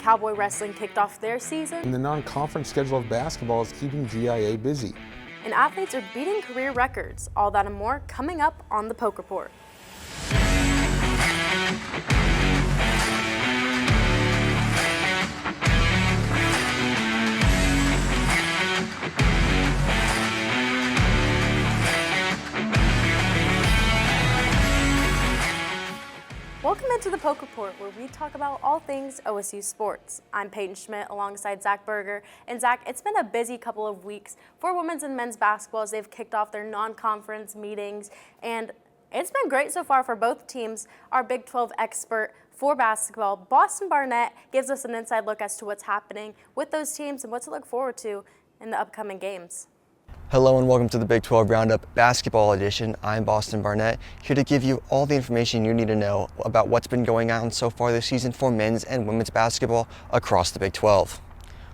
Cowboy wrestling kicked off their season. And the non-conference schedule of basketball is keeping GIA busy. And athletes are beating career records. All that and more coming up on the Poke Report. Welcome into the Poke Report, where we talk about all things OSU sports. I'm Peyton Schmidt alongside Zach Berger. And Zach, it's been a busy couple of weeks for women's and men's basketball as they've kicked off their non-conference meetings. And it's been great so far for both teams. Our Big 12 expert for basketball, Boston Barnett, gives us an inside look as to what's happening with those teams and what to look forward to in the upcoming games. Hello and welcome to the Big 12 Roundup Basketball Edition. I'm Boston Barnett, here to give you all the information you need to know about what's been going on so far this season for men's and women's basketball across the Big 12.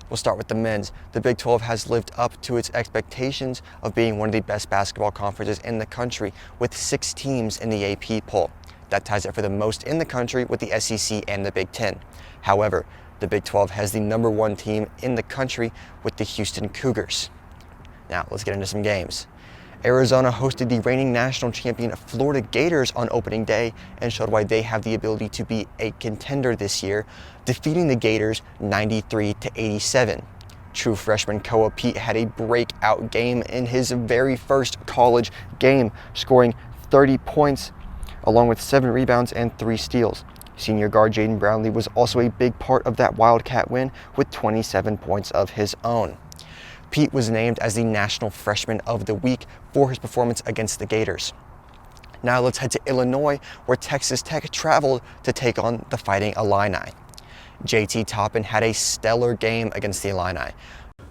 We'll start with the men's. The Big 12 has lived up to its expectations of being one of the best basketball conferences in the country, with 6 teams in the AP poll. That ties it for the most in the country with the SEC and the Big 10. However, the Big 12 has the #1 team in the country with the Houston Cougars. Now, let's get into some games. Arizona hosted the reigning national champion Florida Gators on opening day and showed why they have the ability to be a contender this year, defeating the Gators 93-87. True freshman Koa Pete had a breakout game in his very first college game, scoring 30 points along with 7 rebounds and 3 steals. Senior guard Jaden Brownlee was also a big part of that Wildcat win with 27 points of his own. Pete was named as the National Freshman of the Week for his performance against the Gators. Now let's head to Illinois, where Texas Tech traveled to take on the Fighting Illini. JT Toppin had a stellar game against the Illini,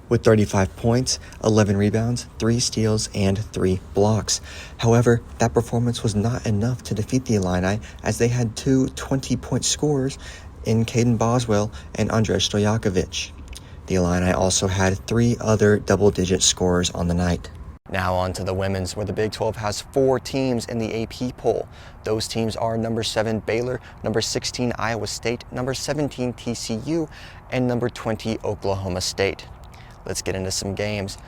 with 35 points, 11 rebounds, 3 steals, and 3 blocks. However, that performance was not enough to defeat the Illini, as they had 2 20-point scorers in Caden Boswell and Andres Stojakovic. The Illini also had 3 other double-digit scorers on the night. Now on to the women's, where the Big 12 has 4 teams in the AP poll. Those teams are number 7 Baylor, number 16 Iowa State, number 17 TCU, and number 20 Oklahoma State. Let's get into some games.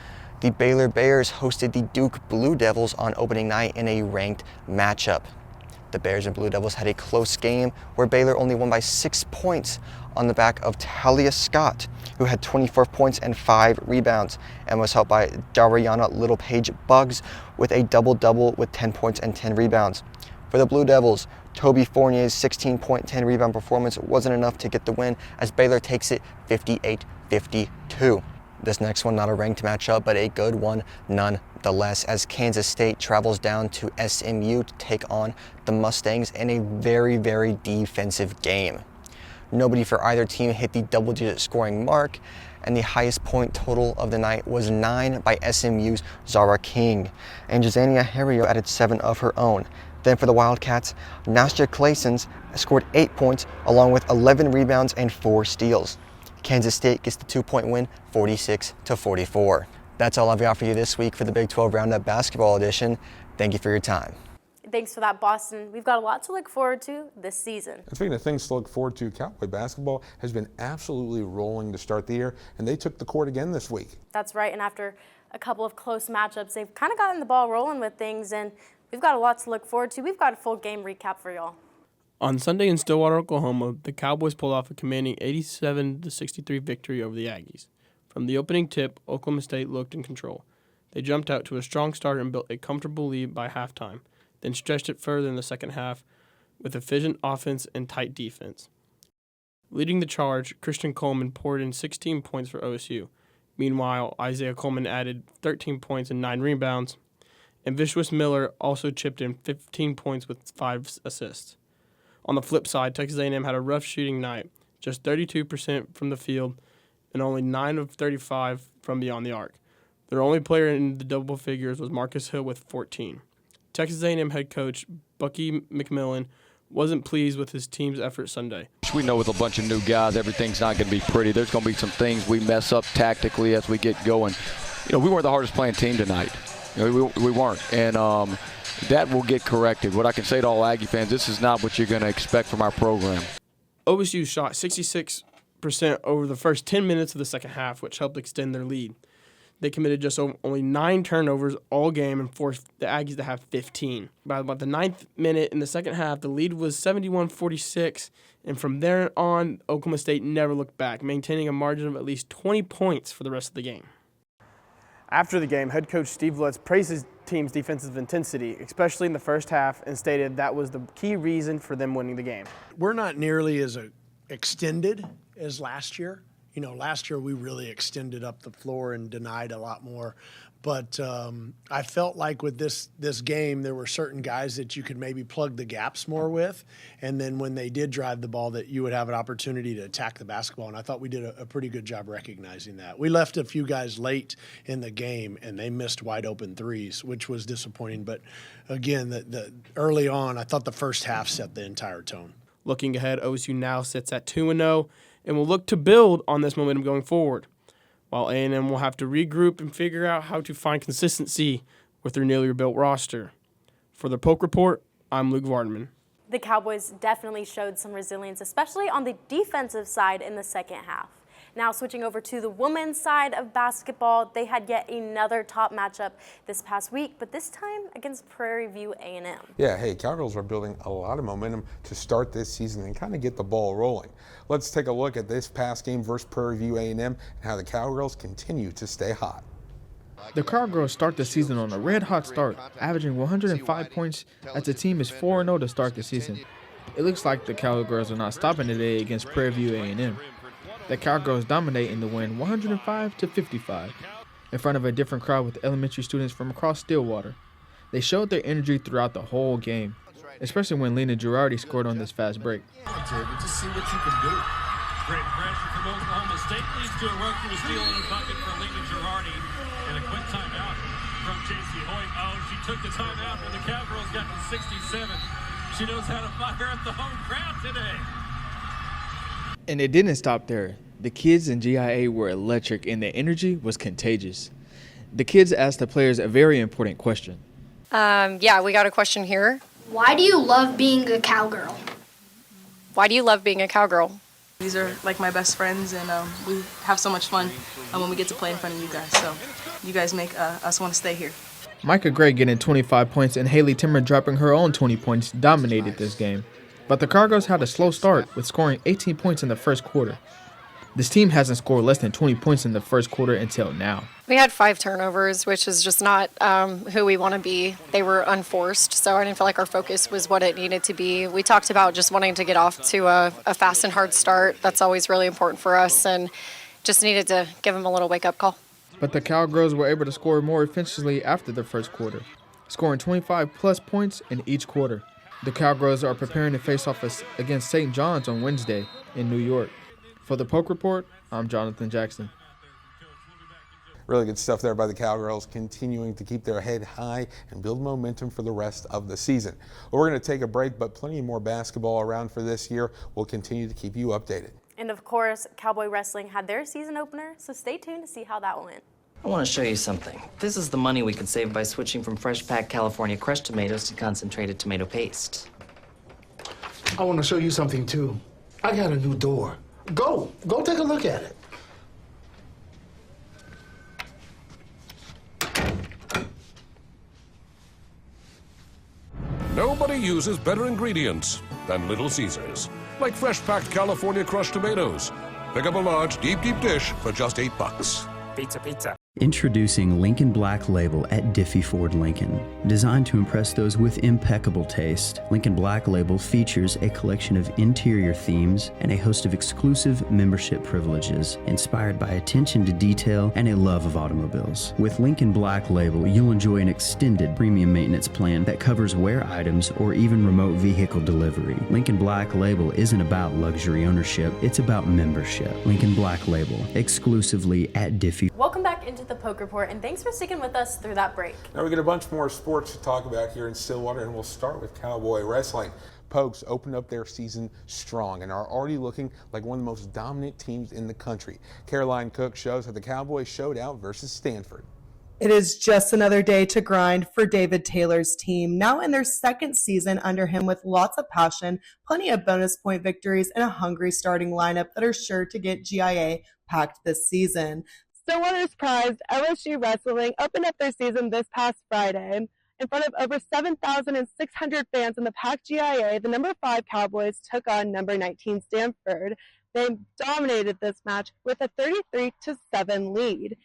The Baylor Bears hosted the Duke Blue Devils on opening night in a ranked matchup. The Bears and Blue Devils had a close game where Baylor only won by 6 points on the back of Talia Scott, who had 24 points and 5 rebounds, and was helped by Dariana Littlepage Buggs with a double-double with 10 points and 10 rebounds. For the Blue Devils, Toby Fournier's 16-point, 10-rebound performance wasn't enough to get the win, as Baylor takes it 58-52. This next one, not a ranked matchup, but a good one nonetheless, as Kansas State travels down to SMU to take on the Mustangs in a very, very defensive game. Nobody for either team hit the double-digit scoring mark, and the highest point total of the night was 9 by SMU's Zara King, and Jazania Herrio added 7 of her own. Then for the Wildcats, Nastya Claessens scored 8 points along with 11 rebounds and 4 steals. Kansas State gets the 2-point win, 46-44. That's all I've got for you this week for the Big 12 Roundup Basketball Edition. Thank you for your time. Thanks for that, Boston. We've got a lot to look forward to this season. And speaking of things to look forward to, Cowboy basketball has been absolutely rolling to start the year, and they took the court again this week. That's right, and after a couple of close matchups, they've kind of gotten the ball rolling with things, and we've got a lot to look forward to. We've got a full game recap for y'all. On Sunday in Stillwater, Oklahoma, the Cowboys pulled off a commanding 87-63 victory over the Aggies. From the opening tip, Oklahoma State looked in control. They jumped out to a strong start and built a comfortable lead by halftime, then stretched it further in the second half with efficient offense and tight defense. Leading the charge, Christian Coleman poured in 16 points for OSU. Meanwhile, Isaiah Coleman added 13 points and 9 rebounds, and Vishwas Miller also chipped in 15 points with 5 assists. On the flip side, Texas A&M had a rough shooting night, just 32% from the field and only 9 of 35 from beyond the arc. Their only player in the double figures was Marcus Hill with 14. Texas A&M head coach Bucky McMillan wasn't pleased with his team's effort Sunday. We know with a bunch of new guys, everything's not going to be pretty. There's going to be some things we mess up tactically as we get going. We weren't the hardest playing team tonight. We weren't, and that will get corrected. What I can say to all Aggie fans, this is not what you're going to expect from our program. OSU shot 66 over the first 10 minutes of the second half, which helped extend their lead. They committed just only 9 turnovers all game and forced the Aggies to have 15. By about the 9th minute in the second half, the lead was 71-46, and from there on, Oklahoma State never looked back, maintaining a margin of at least 20 points for the rest of the game. After the game, head coach Steve Lutz praised his team's defensive intensity, especially in the first half, and stated that was the key reason for them winning the game. We're not nearly as extended as last year. You know, last year we really extended up the floor and denied a lot more. But I felt like with this game, there were certain guys that you could maybe plug the gaps more with. And then when they did drive the ball, that you would have an opportunity to attack the basketball. And I thought we did a pretty good job recognizing that. We left a few guys late in the game, and they missed wide open threes, which was disappointing. But again, the early on, I thought the first half set the entire tone. Looking ahead, OSU now sits at 2-0 and will look to build on this momentum going forward, while A&M will have to regroup and figure out how to find consistency with their newly rebuilt roster. For the Poke Report, I'm Luke Vardaman. The Cowboys definitely showed some resilience, especially on the defensive side in the second half. Now switching over to the women's side of basketball, they had yet another top matchup this past week, but this time against Prairie View A&M. Yeah, hey, Cowgirls are building a lot of momentum to start this season and kind of get the ball rolling. Let's take a look at this past game versus Prairie View A&M and how the Cowgirls continue to stay hot. The Cowgirls start the season on a red-hot start, averaging 105 points as the team is 4-0 to start the season. It looks like the Cowgirls are not stopping today against Prairie View A&M. The Cowgirls dominate in the win 105-55 in front of a different crowd with elementary students from across Stillwater. They showed their energy throughout the whole game, especially when Lena Girardi scored on this fast break. Just see what you can do. Great pressure from Oklahoma State leads to a run-through steal and a bucket for Lena Girardi. And a quick timeout from J.C. Hoyt. Oh, she took the timeout when the Cowgirls got to 67. She knows how to fire at the home crowd today. And it didn't stop there. The kids in GIA were electric and their energy was contagious. The kids asked the players a very important question. Yeah, we got a question here. Why do you love being a cowgirl? Why do you love being a cowgirl? These are like my best friends, and we have so much fun when we get to play in front of you guys. So you guys make us want to stay here. Micah Gray getting 25 points and Haley Timmer dropping her own 20 points dominated this game. But the Cowgirls had a slow start with scoring 18 points in the first quarter. This team hasn't scored less than 20 points in the first quarter until now. We had 5 turnovers, which is just not who we want to be. They were unforced, so I didn't feel like our focus was what it needed to be. We talked about just wanting to get off to a fast and hard start. That's always really important for us, and just needed to give them a little wake-up call. But the Cowgirls were able to score more efficiently after the first quarter, scoring 25-plus points in each quarter. The Cowgirls are preparing to face off against St. John's on Wednesday in New York. For the Poke Report, I'm Jonathan Jackson. Really good stuff there by the Cowgirls, continuing to keep their head high and build momentum for the rest of the season. Well, we're going to take a break, but plenty more basketball around for this year. We'll continue to keep you updated. And of course, Cowboy Wrestling had their season opener, so stay tuned to see how that went. I want to show you something. This is the money we could save by switching from fresh packed California crushed tomatoes to concentrated tomato paste. I want to show you something too. I got a new door. Go take a look at it. Nobody uses better ingredients than Little Caesars, like fresh packed California crushed tomatoes. Pick up a large, deep dish for just $8. Pizza. Introducing Lincoln Black Label at Diffie Ford Lincoln. Designed to impress those with impeccable taste, Lincoln Black Label features a collection of interior themes and a host of exclusive membership privileges, inspired by attention to detail and a love of automobiles. With Lincoln Black Label, you'll enjoy an extended premium maintenance plan that covers wear items or even remote vehicle delivery. Lincoln Black Label isn't about luxury ownership, it's about membership. Lincoln Black Label, exclusively at Diffie. Welcome back into the Poke Report, and thanks for sticking with us through that break. Now we get a bunch more sports to talk about here in Stillwater, and we'll start with Cowboy Wrestling. Pokes opened up their season strong and are already looking like one of the most dominant teams in the country. Caroline Cook shows how the Cowboys showed out versus Stanford. It is just another day to grind for David Taylor's team, now in their second season under him with lots of passion, plenty of bonus point victories, and a hungry starting lineup that are sure to get GIA packed this season. Stillwater's prized LSU Wrestling opened up their season this past Friday. In front of over 7,600 fans in the packed GIA, the number 5 Cowboys took on number 19 Stanford. They dominated this match with a 33-7 lead.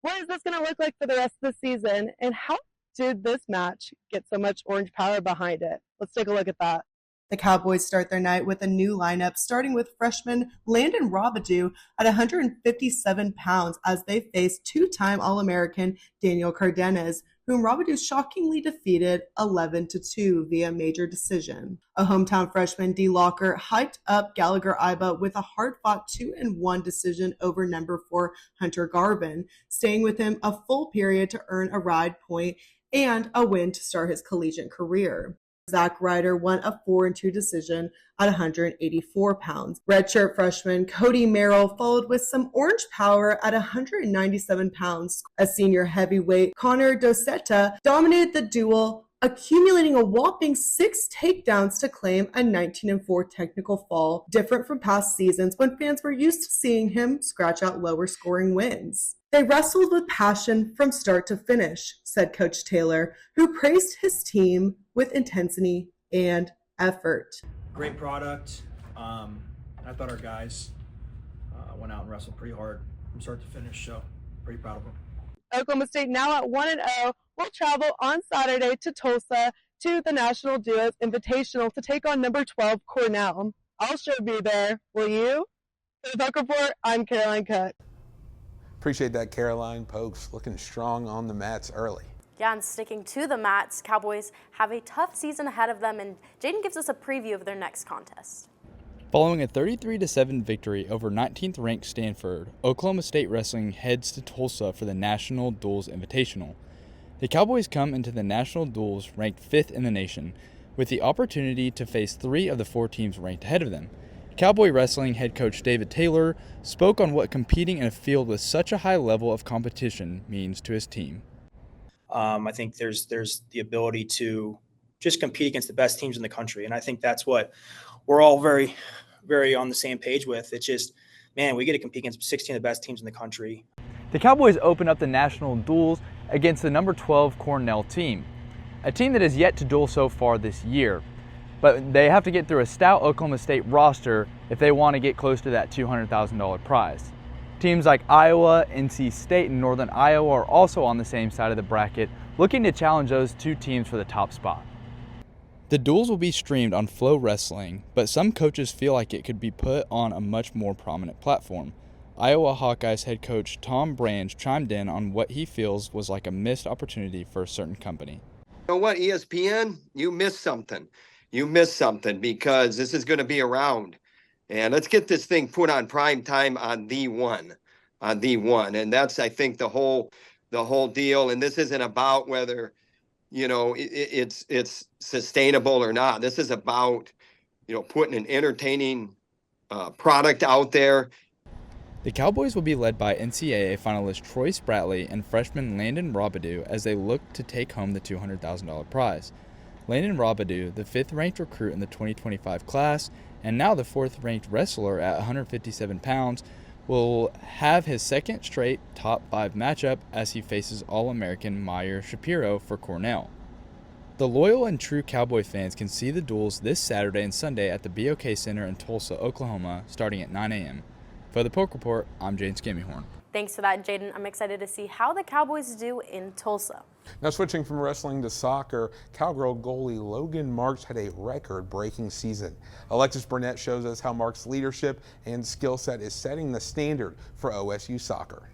What is this going to look like for the rest of the season, and how did this match get so much orange power behind it? Let's take a look at that. The Cowboys start their night with a new lineup, starting with freshman Landon Robidoux at 157 pounds as they face two-time All-American Daniel Cardenas, whom Robidoux shockingly defeated 11-2 via major decision. A hometown freshman, D. Locker, hyped up Gallagher-Iba with a hard-fought 2-1 decision over number 4 Hunter Garvin, staying with him a full period to earn a ride point and a win to start his collegiate career. Zach Ryder won a 4-2 decision at 184 pounds. Redshirt freshman Cody Merrill followed with some orange power at 197 pounds. A senior heavyweight, Connor Dosetta, dominated the duel, accumulating a whopping 6 takedowns to claim a 19-4 technical fall, different from past seasons when fans were used to seeing him scratch out lower scoring wins. They wrestled with passion from start to finish, said Coach Taylor, who praised his team with intensity and effort. Great product. I thought our guys went out and wrestled pretty hard from start to finish, so pretty proud of them. Oklahoma State, now at 1-0, will travel on Saturday to Tulsa to the National Duos Invitational to take on number 12 Cornell. I'll sure be there. Will you? For the Puck Report, I'm Caroline Cook. Appreciate that, Caroline. Pokes looking strong on the mats early. Yeah, and sticking to the mats, Cowboys have a tough season ahead of them, and Jaden gives us a preview of their next contest. Following a 33-7 victory over 19th-ranked Stanford, Oklahoma State Wrestling heads to Tulsa for the National Duels Invitational. The Cowboys come into the National Duels ranked 5th in the nation, with the opportunity to face 3 of the 4 teams ranked ahead of them. Cowboy Wrestling head coach David Taylor spoke on what competing in a field with such a high level of competition means to his team. I think there's the ability to just compete against the best teams in the country, and I think that's what we're all very, very on the same page with. It's just, man, we get to compete against 16 of the best teams in the country. The Cowboys open up the national duels against the number 12 Cornell team, a team that has yet to duel so far this year. But they have to get through a stout Oklahoma State roster if they want to get close to that $200,000 prize. Teams like Iowa, NC State, and Northern Iowa are also on the same side of the bracket, looking to challenge those 2 teams for the top spot. The duels will be streamed on Flow Wrestling, but some coaches feel like it could be put on a much more prominent platform. Iowa Hawkeyes head coach Tom Branch chimed in on what he feels was like a missed opportunity for a certain company. You know what, ESPN, you missed something. You missed something because this is going to be around. And let's get this thing put on prime time on the one. And that's, I think, the whole deal. And this isn't about whether, it's sustainable or not. This is about, putting an entertaining product out there. The Cowboys will be led by NCAA finalist Troy Spratley and freshman Landon Robidoux as they look to take home the $200,000 prize. Landon Robidoux, the 5th-ranked recruit in the 2025 class, and now the 4th-ranked wrestler at 157 pounds, will have his second straight top 5 matchup as he faces All-American Meyer Shapiro for Cornell. The loyal and true Cowboy fans can see the duels this Saturday and Sunday at the BOK Center in Tulsa, Oklahoma, starting at 9 a.m. For the Poke Report, I'm James Skimmyhorn. Thanks for that, Jaden. I'm excited to see how the Cowboys do in Tulsa. Now switching from wrestling to soccer, Cowgirl goalie Logan Marks had a record-breaking season. Alexis Burnett shows us how Marks' leadership and skill set is setting the standard for OSU soccer.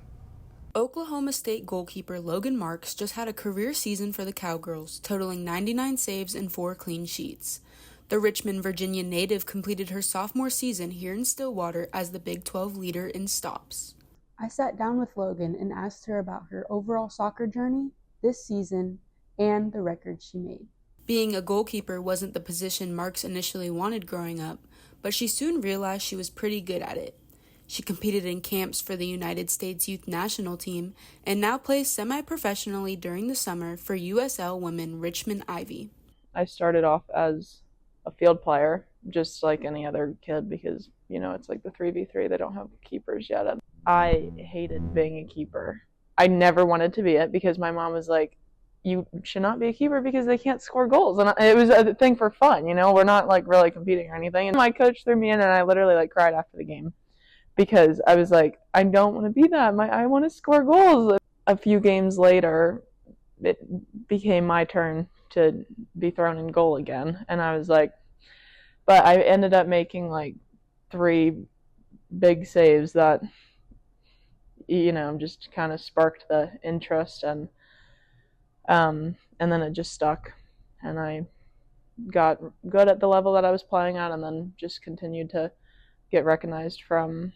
Oklahoma State goalkeeper Logan Marks just had a career season for the Cowgirls, totaling 99 saves and 4 clean sheets. The Richmond, Virginia native completed her sophomore season here in Stillwater as the Big 12 leader in stops. I sat down with Logan and asked her about her overall soccer journey, this season, and the records she made. Being a goalkeeper wasn't the position Marks initially wanted growing up, but she soon realized she was pretty good at it. She competed in camps for the United States Youth National Team and now plays semi-professionally during the summer for USL Women Richmond Ivy. I started off as a field player, just like any other kid, because, you know, it's like the 3v3, they don't have keepers yet. I hated being a keeper. I never wanted to be it because my mom was like, you should not be a keeper because they can't score goals. And it was a thing for fun, you know, we're not like really competing or anything. And my coach threw me in and I literally like cried after the game because I was like, I don't want to be that. I want to score goals. A few games later, it became my turn to be thrown in goal again. And I was like, but I ended up making like 3 big saves that, you know, just kind of sparked the interest, and then it just stuck, and I got good at the level that I was playing at, and then just continued to get recognized from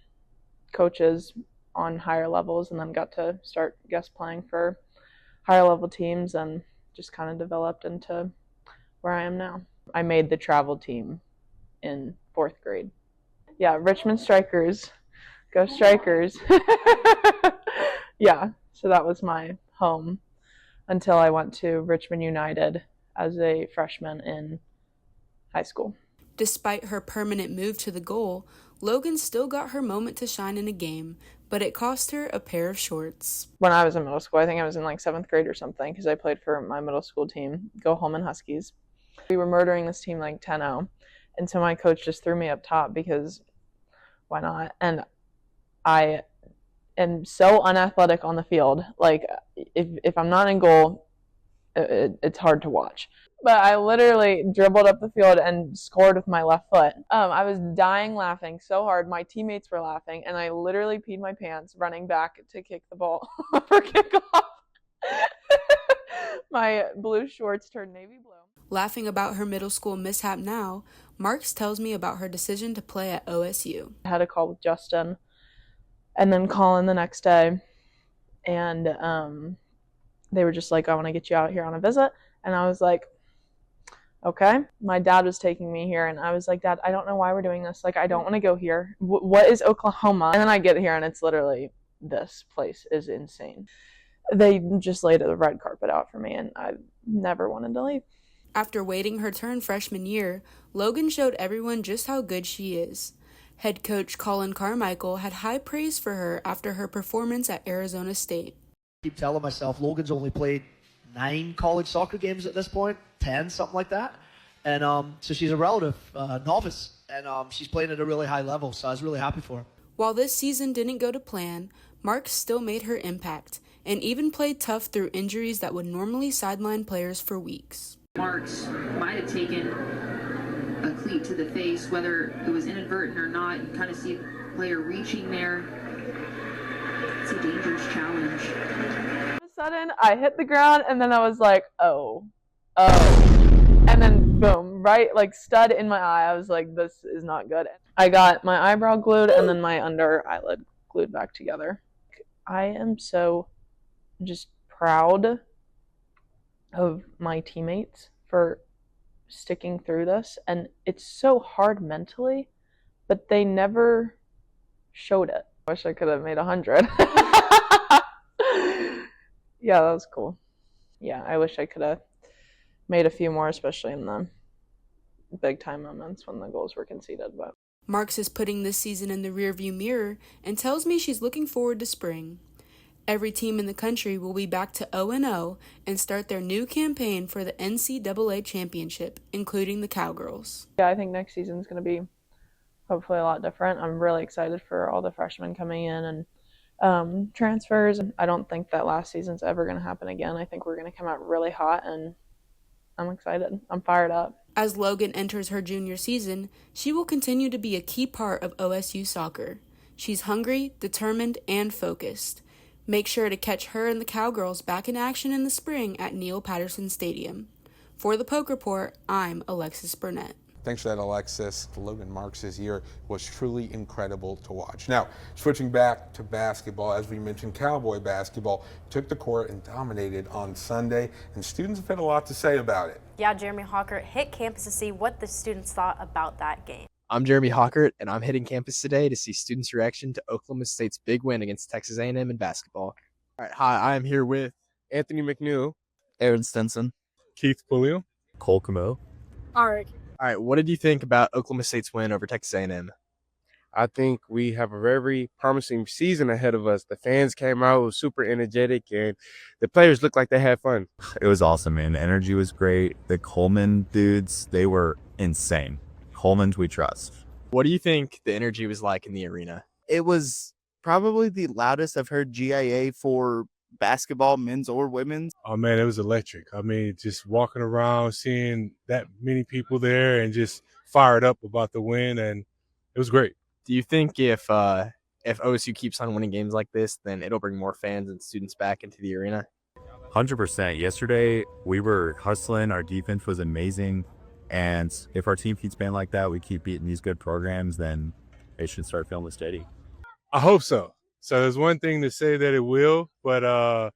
coaches on higher levels, and then got to start guest playing for higher level teams, and just kind of developed into where I am now. I made the travel team in 4th grade. Yeah, Richmond Strikers. Go Strikers. Yeah, so that was my home until I went to Richmond United as a freshman in high school. Despite her permanent move to the goal, Logan still got her moment to shine in a game, but it cost her a pair of shorts. When I was in middle school, I think I was in like 7th grade or something, because I played for my middle school team, Go Holman Huskies. We were murdering this team like 10-0, and so my coach just threw me up top because why not? And I am so unathletic on the field. Like, if I'm not in goal, it's hard to watch. But I literally dribbled up the field and scored with my left foot. I was dying laughing so hard. My teammates were laughing, and I literally peed my pants running back to kick the ball for kickoff. My blue shorts turned navy blue. Laughing about her middle school mishap now, Marks tells me about her decision to play at OSU. I had a call with Justin and then Colin the next day, and they were just like, I want to get you out here on a visit. And I was like, okay. My dad was taking me here, and I was like, Dad, I don't know why we're doing this. Like, I don't want to go here. What is Oklahoma? And then I get here, and it's literally, this place is insane. They just laid the red carpet out for me, and I never wanted to leave. After waiting her turn freshman year, Logan showed everyone just how good she is. Head coach Colin Carmichael had high praise for her after her performance at Arizona State. I keep telling myself Logan's only played 9 college soccer games at this point, 10, something like that. And so she's a relative novice, and she's playing at a really high level, so I was really happy for her. While this season didn't go to plan, Marks still made her impact and even played tough through injuries that would normally sideline players for weeks. Marks might have taken a cleat to the face, whether it was inadvertent or not. You kind of see the player reaching there. It's a dangerous challenge. All of a sudden, I hit the ground, and then I was like, oh. And then, boom, right, like stud in my eye. I was like, this is not good. I got my eyebrow glued and then my under eyelid glued back together. I am so just proud of my teammates for sticking through this, and it's so hard mentally, but they never showed it. I wish I could have made 100. Yeah, that was cool. Yeah, I wish I could have made a few more, especially in the big time moments when the goals were conceded. But Marks is putting this season in the rearview mirror and tells me she's looking forward to spring. Every team in the country will be back to 0-0 and start their new campaign for the NCAA championship, including the Cowgirls. Yeah, I think next season's going to be hopefully a lot different. I'm really excited for all the freshmen coming in and transfers. I don't think that last season's ever going to happen again. I think we're going to come out really hot, and I'm excited. I'm fired up. As Logan enters her junior season, she will continue to be a key part of OSU soccer. She's hungry, determined, and focused. Make sure to catch her and the Cowgirls back in action in the spring at Neil Patterson Stadium. For the Poke Report, I'm Alexis Burnett. Thanks for that, Alexis. Logan Marks' year was truly incredible to watch. Now, switching back to basketball, as we mentioned, Cowboy basketball took the court and dominated on Sunday, and students have had a lot to say about it. Yeah, Jeremy Hawker hit campus to see what the students thought about that game. I'm Jeremy Hawkert, and I'm hitting campus today to see students' reaction to Oklahoma State's big win against Texas A&M in basketball. All right, hi, I am here with Anthony McNeil, Aaron Stinson, Keith Pulio, Cole Camo. All right, what did you think about Oklahoma State's win over Texas A&M? I think we have a very promising season ahead of us. The fans came out, was super energetic, and the players looked like they had fun. It was awesome, man. The energy was great. The Coleman dudes, they were insane. Coleman's we trust. What do you think the energy was like in the arena? It was probably the loudest I've heard GIA for basketball, men's or women's. Oh, man, it was electric. I mean, just walking around, seeing that many people there and just fired up about the win, and it was great. Do you think if OSU keeps on winning games like this, then it'll bring more fans and students back into the arena? 100%. Yesterday, we were hustling. Our defense was amazing. And if our team keeps playing like that, we keep beating these good programs, then it should start feeling steady. I hope so. So there's one thing to say that it will, but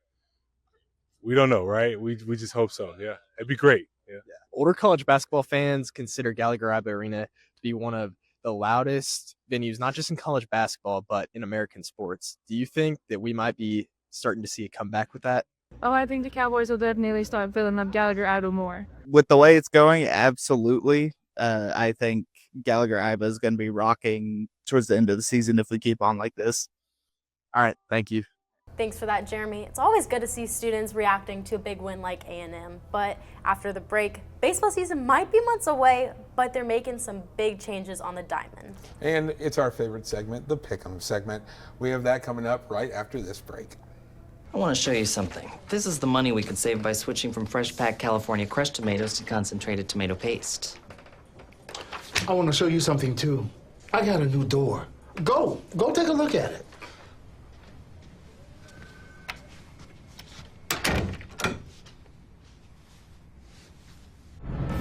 we don't know, right? We just hope so. Yeah, it'd be great. Yeah. Older college basketball fans consider Gallagher-Iba Arena to be one of the loudest venues, not just in college basketball, but in American sports. Do you think that we might be starting to see a comeback with that? Oh, I think the Cowboys will definitely start filling up Gallagher-Iba more. With the way it's going, absolutely. I think Gallagher-Iba is going to be rocking towards the end of the season if we keep on like this. All right, thank you. Thanks for that, Jeremy. It's always good to see students reacting to a big win like A&M, but after the break, baseball season might be months away, but they're making some big changes on the diamond. And it's our favorite segment, the Pick'em segment. We have that coming up right after this break. I want to show you something. This is the money we could save by switching from fresh packed California crushed tomatoes to concentrated tomato paste. I want to show you something too. I got a new door. Go take a look at it.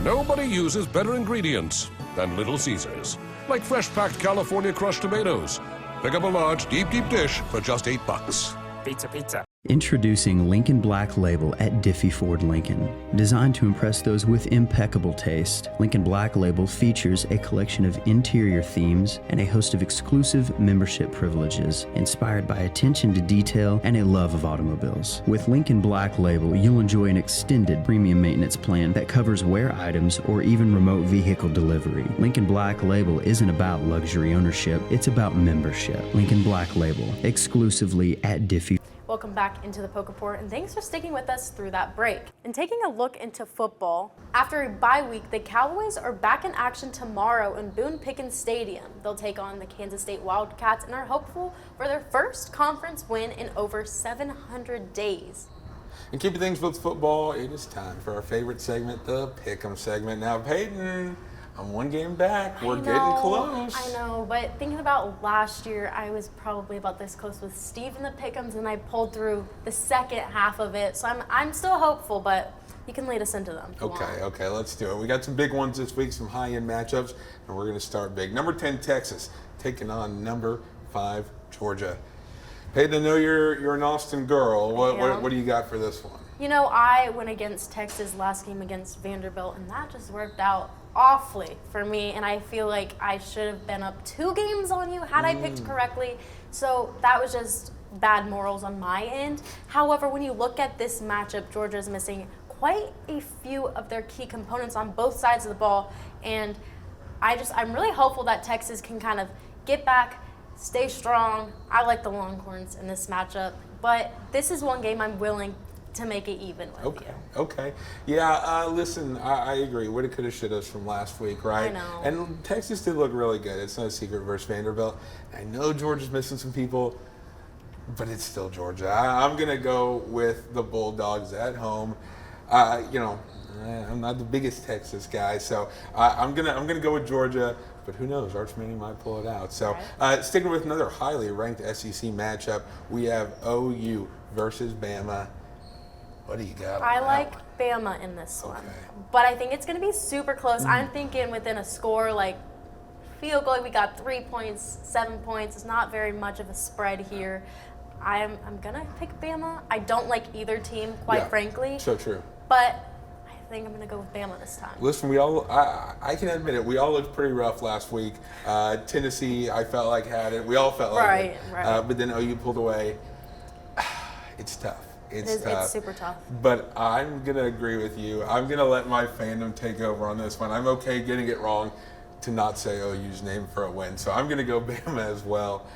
Nobody uses better ingredients than Little Caesars. Like fresh-packed California crushed tomatoes. Pick up a large, deep dish for just $8. Pizza. Introducing Lincoln Black Label at Diffie Ford Lincoln. Designed to impress those with impeccable taste, Lincoln Black Label features a collection of interior themes and a host of exclusive membership privileges inspired by attention to detail and a love of automobiles. With Lincoln Black Label, you'll enjoy an extended premium maintenance plan that covers wear items or even remote vehicle delivery. Lincoln Black Label isn't about luxury ownership, it's about membership. Lincoln Black Label, exclusively at Diffie. Welcome back into the Poke Report, and thanks for sticking with us through that break. And taking a look into football, after a bye week, the Cowboys are back in action tomorrow in Boone Pickens Stadium. They'll take on the Kansas State Wildcats and are hopeful for their first conference win in over 700 days. And keeping things with football, it is time for our favorite segment, the Pick'em segment. Now, Peyton, I'm one game back. We're getting close. I know, but thinking about last year, I was probably about this close with Steve in the Pick'ems, and I pulled through the second half of it. So I'm still hopeful, but you can lead us into them. Okay, let's do it. We got some big ones this week, some high-end matchups, and we're going to start big. Number 10, Texas, taking on number 5, Georgia. Peyton, I know you're an Austin girl. What do you got for this one? You know, I went against Texas last game against Vanderbilt, and that just worked out awfully for me, and I feel like I should have been up 2 games on you had I picked correctly. So that was just bad morals on my end. However, when you look at this matchup, Georgia's missing quite a few of their key components on both sides of the ball, and I'm really hopeful that Texas can kind of get back, stay strong. I like the Longhorns in this matchup, but this is one game I'm willing to make it even with you. Okay. Yeah, listen, I agree. Woulda, coulda, shoulda from last week, right? I know. And Texas did look really good. It's no secret versus Vanderbilt. I know Georgia's missing some people, but it's still Georgia. I'm going to go with the Bulldogs at home. I'm not the biggest Texas guy, so I'm gonna go with Georgia. But who knows? Arch Manning might pull it out. So sticking with another highly ranked SEC matchup, we have OU versus Bama. What do you got? I like Bama in this one, but I think it's going to be super close. I'm thinking within a score, like field goal. We got 3 points, 7 points. It's not very much of a spread here. I'm going to pick Bama. I don't like either team, quite frankly. So true. But I think I'm going to go with Bama this time. Listen, I can admit it, we all looked pretty rough last week. Tennessee, I felt like had it. We all felt like it. Right. But then OU pulled away. It's tough. It's tough. It's super tough. But I'm going to agree with you. I'm going to let my fandom take over on this one. I'm okay getting it wrong to not say OU's name for a win. So I'm going to go Bama as well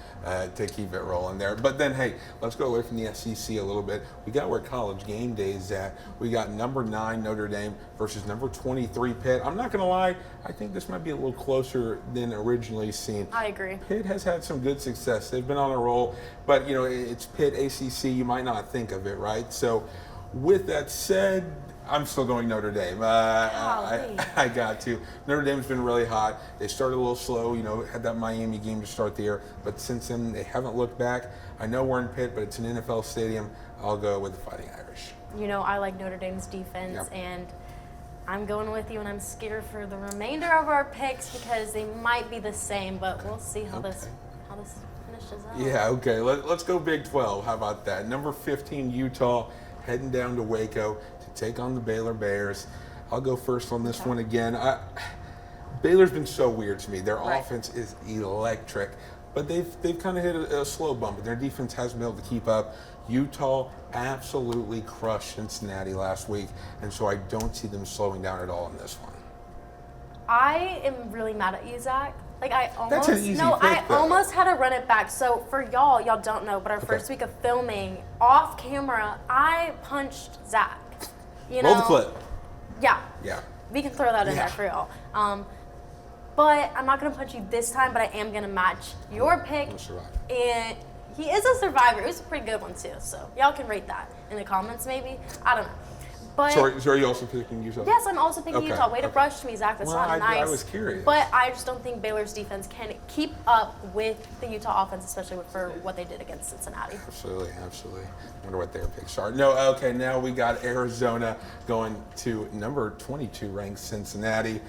to keep it rolling there. But then, hey, let's go away from the SEC a little bit. We got where College Game Day is at. We got number 9 Notre Dame versus number 23 Pitt. I'm not going to lie, I think this might be a little closer than originally seen. I agree. Pitt has had some good success. They've been on a roll, but it's Pitt, ACC. You might not think of it, right? So with that said, I'm still going Notre Dame. I got to. Notre Dame's been really hot. They started a little slow, had that Miami game to start the year, but since then they haven't looked back. I know we're in Pitt, but it's an NFL stadium. I'll go with the Fighting Irish. I like Notre Dame's defense, and I'm going with you, and I'm scared for the remainder of our picks because they might be the same, but we'll see how this finishes out. Yeah, okay. Let's go Big 12. How about that? Number 15, Utah, heading down to Waco to take on the Baylor Bears. I'll go first on this one again. Baylor's been so weird to me. Their offense is electric, but they've kind of hit a slow bump, and their defense hasn't been able to keep up. Utah absolutely crushed Cincinnati last week, and so I don't see them slowing down at all in this one. I am really mad at you, Zach. I pick, almost had to run it back. So for y'all don't know, but our first week of filming, off camera, I punched Zach. Roll the clip. Yeah. Yeah. We can throw that in there for y'all. But I'm not going to punch you this time, but I am going to match your pick. And he is a survivor. It was a pretty good one, too. So y'all can rate that in the comments, maybe. I don't know. But so are you also picking Utah? Yes, I'm also picking Utah. Way to brush me, Zach. That's not nice. I was curious. But I just don't think Baylor's defense can keep up with the Utah offense, especially for what they did against Cincinnati. Absolutely. I wonder what their picks are. No, okay, now we got Arizona going to number 22 ranked Cincinnati.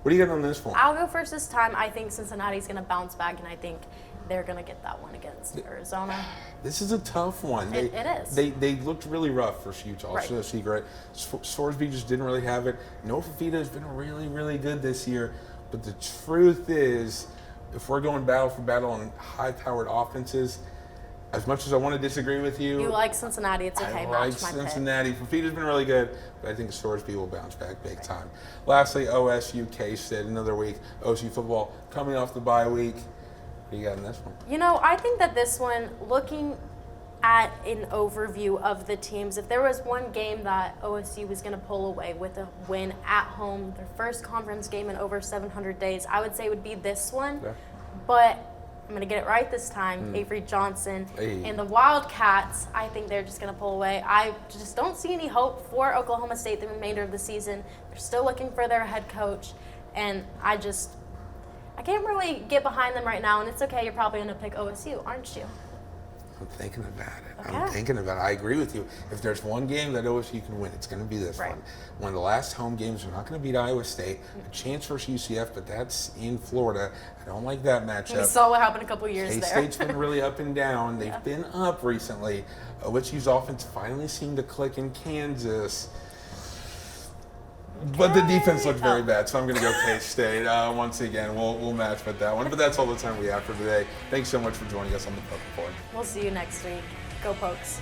What do you got on this one? I'll go first this time. I think Cincinnati's going to bounce back, and I think they're going to get that one against Arizona. This is a tough one. It is. They looked really rough for Utah. It's no secret. Sorsby just didn't really have it. Noah Fafita has been really, really good this year. But the truth is, if we're going battle for battle on high-powered offenses, as much as I want to disagree with you, you like Cincinnati. It's okay. I like Cincinnati. Fafita's been really good, but I think Sorsby will bounce back big time. Lastly, OSU K-State, another week. OSU football coming off the bye week. What do you got in this one? I think that this one, looking at an overview of the teams, if there was one game that OSU was going to pull away with a win at home, their first conference game in over 700 days, I would say it would be this one. Okay. But I'm going to get it right this time. Avery Johnson and the Wildcats, I think they're just going to pull away. I just don't see any hope for Oklahoma State the remainder of the season. They're still looking for their head coach, and I can't really get behind them right now, and it's okay. You're probably going to pick OSU, aren't you? I'm thinking about it. I agree with you. If there's one game that OSU can win, it's going to be this one. One of the last home games, they're not going to beat Iowa State. A chance versus UCF, but that's in Florida. I don't like that matchup. We saw what happened a couple years there. K-State's been really up and down. They've been up recently. OSU's offense finally seemed to click in Kansas. But the defense looked very bad, so I'm going to go K-State. Once again, we'll match with that one. But that's all the time we have for today. Thanks so much for joining us on the Poke Report. We'll see you next week. Go Pokes.